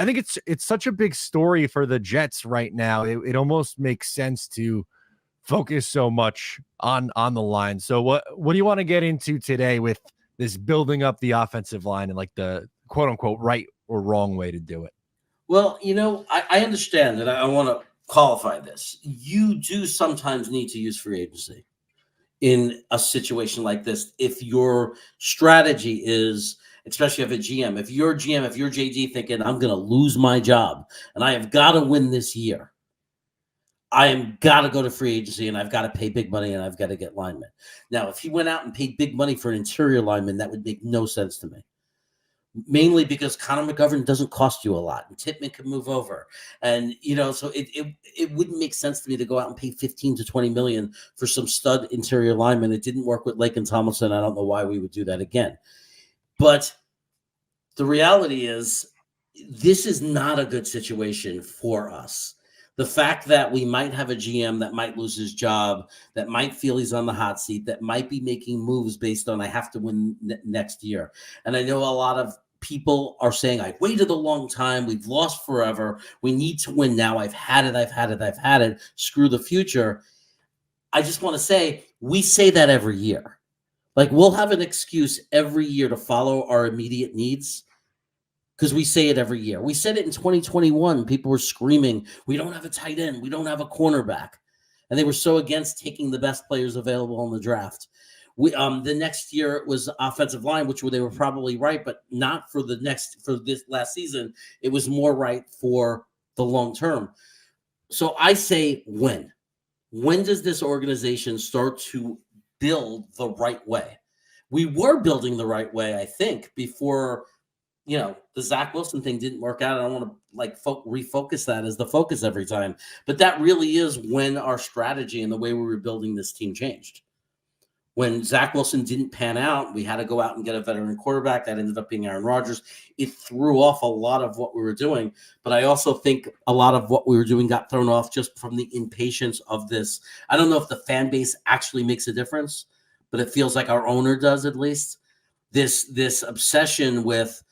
I think it's such a big story for the Jets right now. It almost makes sense to focus so much on the line. So what do you want to get into today with this building up the offensive line and like the quote unquote right or wrong way to do it? Well, I understand that. I want to qualify this. You do sometimes need to use free agency in a situation like this. If your strategy is, especially if a GM, if you're JD thinking, I'm going to lose my job and I have got to win this year, I am got to go to free agency and I've got to pay big money and I've got to get linemen. Now, if he went out and paid big money for an interior lineman, that would make no sense to me. Mainly because Connor McGovern doesn't cost you a lot, and Tippmann can move over, and so it wouldn't make sense to me to go out and pay 15 to 20 million for some stud interior lineman. It didn't work with Laken Tomlinson. I don't know why we would do that again. But the reality is, this is not a good situation for us. The fact that we might have a GM that might lose his job, that might feel he's on the hot seat, that might be making moves based on I have to win next year. And I know a lot of people are saying, I waited a long time. We've lost forever. We need to win now. I've had it. Screw the future. I just want to say, we say that every year. Like, we'll have an excuse every year to follow our immediate needs, because we say it every year. We said it in 2021. People were screaming, we don't have a tight end. We don't have a cornerback. And they were so against taking the best players available in the draft. The next year it was offensive line, which they were probably right, but not for this last season. It was more right for the long term. So I say, when does this organization start to build the right way? We were building the right way, I think, before the Zach Wilson thing didn't work out. I don't want to refocus that as the focus every time. But that really is when our strategy and the way we were building this team changed. When Zach Wilson didn't pan out, we had to go out and get a veteran quarterback. That ended up being Aaron Rodgers. It threw off a lot of what we were doing. But I also think a lot of what we were doing got thrown off just from the impatience of this. I don't know if the fan base actually makes a difference, but it feels like our owner does, at least. This obsession with,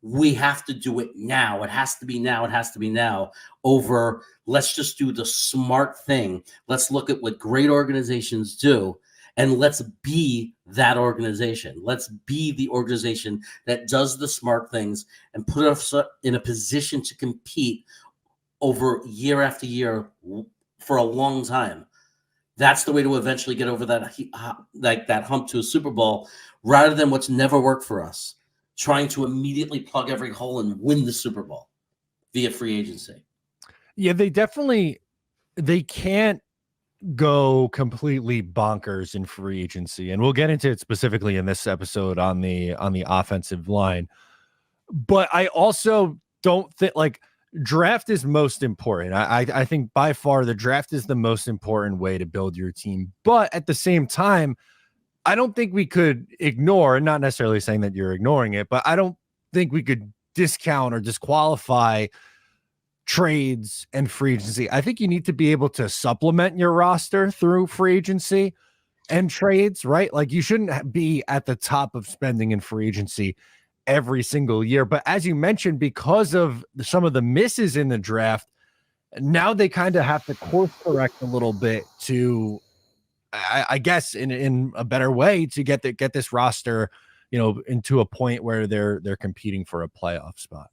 we have to do it now. It has to be now. It has to be now. Over, let's just do the smart thing. Let's look at what great organizations do, and let's be that organization. Let's be the organization that does the smart things and put us in a position to compete over year after year for a long time. That's the way to eventually get over that hump to a Super Bowl, rather than what's never worked for us, trying to immediately plug every hole and win the Super Bowl via free agency. Yeah, they can't go completely bonkers in free agency. And we'll get into it specifically in this episode on the offensive line. But I also don't think, like, draft is most important. I think by far the draft is the most important way to build your team. But at the same time, I don't think we could ignore, and not necessarily saying that you're ignoring it, but I don't think we could discount or disqualify trades and free agency. I think you need to be able to supplement your roster through free agency and trades, right? Like, you shouldn't be at the top of spending in free agency every single year. But as you mentioned, because of some of the misses in the draft, now they kind of have to course correct a little bit to, I guess, in a better way to get this roster, into a point where they're competing for a playoff spot.